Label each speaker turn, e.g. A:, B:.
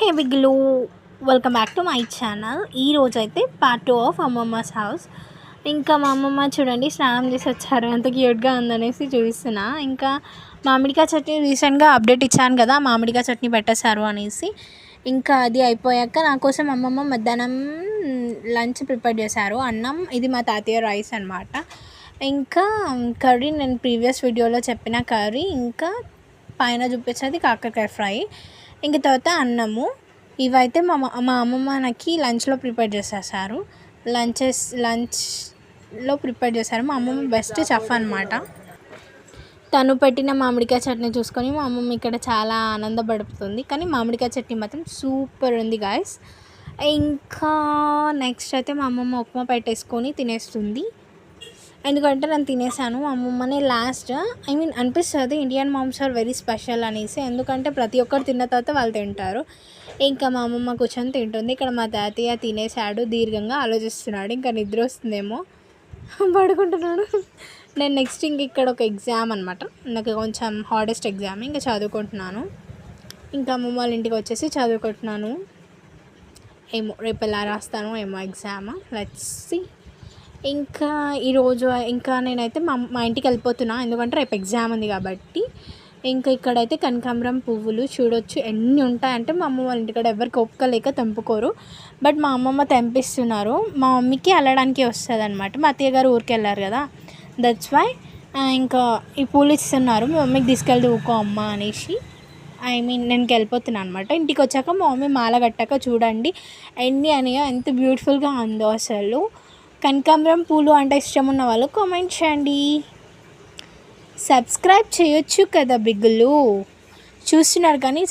A: హే బిగ్లు, welcome back to my channel. ఈరోజు అయితే పార్ట్ 2 ఆఫ్ అమ్మమ్మస్ హౌస్. ఇంకా మా అమ్మమ్మ చూడండి స్నానం చేసి వచ్చారు, ఎంత క్యూట్గా ఉందనేసి చూపిస్తున్నా. ఇంకా మామిడికాయ చట్నీ రీసెంట్గా అప్డేట్ ఇచ్చాను కదా, మామిడికాయ చట్నీ పెట్టేశారు అనేసి. ఇంకా అది అయిపోయాక నా కోసం అమ్మమ్మ మధ్యాహ్నం లంచ్ ప్రిపేర్ చేశారు. అన్నం, ఇది మా తాతయ్య రైస్ అనమాట. ఇంకా కర్రీ నేను ప్రీవియస్ వీడియోలో చెప్పిన కర్రీ, ఇంకా పైన చూపించేది కాకరకాయ ఫ్రై, ఇంక తర్వాత అన్నము. ఇవైతే మా అమ్మమ్మ నాకు లంచ్లో ప్రిపేర్ చేసేసారు. లంచ్లో ప్రిపేర్ చేశారు. మా అమ్మమ్మ బెస్ట్ చెఫ్ అనమాట. తను పెట్టిన మామిడికాయ చట్నీ చూసుకొని మా అమ్మమ్మ ఇక్కడ చాలా ఆనందపడుతుంది. కానీ మామిడికాయ చట్నీ మాత్రం సూపర్ ఉంది గాయస్. ఇంకా నెక్స్ట్ అయితే మా అమ్మమ్మ ఉప్మా పెట్టేసుకొని తినేస్తుంది. ఎందుకంటే నేను తినేసాను, మా అమ్మమ్మనే లాస్ట్. అనిపిస్తుంది Indian moms are very special అనేసి. ఎందుకంటే ప్రతి ఒక్కరు తిన్న తర్వాత వాళ్ళు తింటారు. ఇంకా మా అమ్మమ్మ కూర్చొని తింటుంది. ఇక్కడ మా తాతయ్య తినేసాడు, దీర్ఘంగా ఆలోచిస్తున్నాడు. ఇంకా నిద్ర వస్తుందేమో పడుకుంటున్నాడు. నేను నెక్స్ట్ ఇక్కడ ఒక ఎగ్జామ్ అనమాట, నాకు కొంచెం హార్డెస్ట్ ఎగ్జామ్. ఇంకా చదువుకుంటున్నాను. ఇంకా అమ్మమ్మ వాళ్ళ ఇంటికి వచ్చేసి చదువుకుంటున్నాను. ఏమో రేపు ఎలా రాస్తాను ఏమో ఎగ్జామ్, లెట్స్ సీ. ఇంకా ఈరోజు ఇంకా నేనైతే మా ఇంటికి వెళ్ళిపోతున్నా, ఎందుకంటే రేపు ఎగ్జామ్ ఉంది కాబట్టి. ఇంకా ఇక్కడైతే కనకాంబరం పువ్వులు చూడొచ్చు ఎన్ని ఉంటాయంటే. మా అమ్మ వాళ్ళ ఇంటికాడ ఎవరికి ఒప్పుకోలేక తెంపుకోరు, బట్ మా అమ్మమ్మ తెంపిస్తున్నారు. మా మమ్మీకి వెళ్ళడానికి వస్తుంది అనమాట. మా అత్తయ్య గారు ఊరికి వెళ్ళారు కదా, దట్స్ వై. ఇంకా ఈ పూలు ఇస్తున్నారు. మా మమ్మీకి తీసుకెళ్ళి ఊకో అమ్మ అనేసి. నేను వెళ్ళిపోతున్నాను అనమాట. ఇంటికి వచ్చాక మా మమ్మీ మాల కట్టాక చూడండి ఎన్ని అనేయో, ఎంత బ్యూటిఫుల్గా ఉందో అసలు. కనకాంబరం పూలు అంటే ఇష్టం ఉన్న వాళ్ళు కామెంట్ చేయండి. సబ్స్క్రైబ్ చేయొచ్చు కదా బిగ్గులు, చూస్తున్నారు కానీ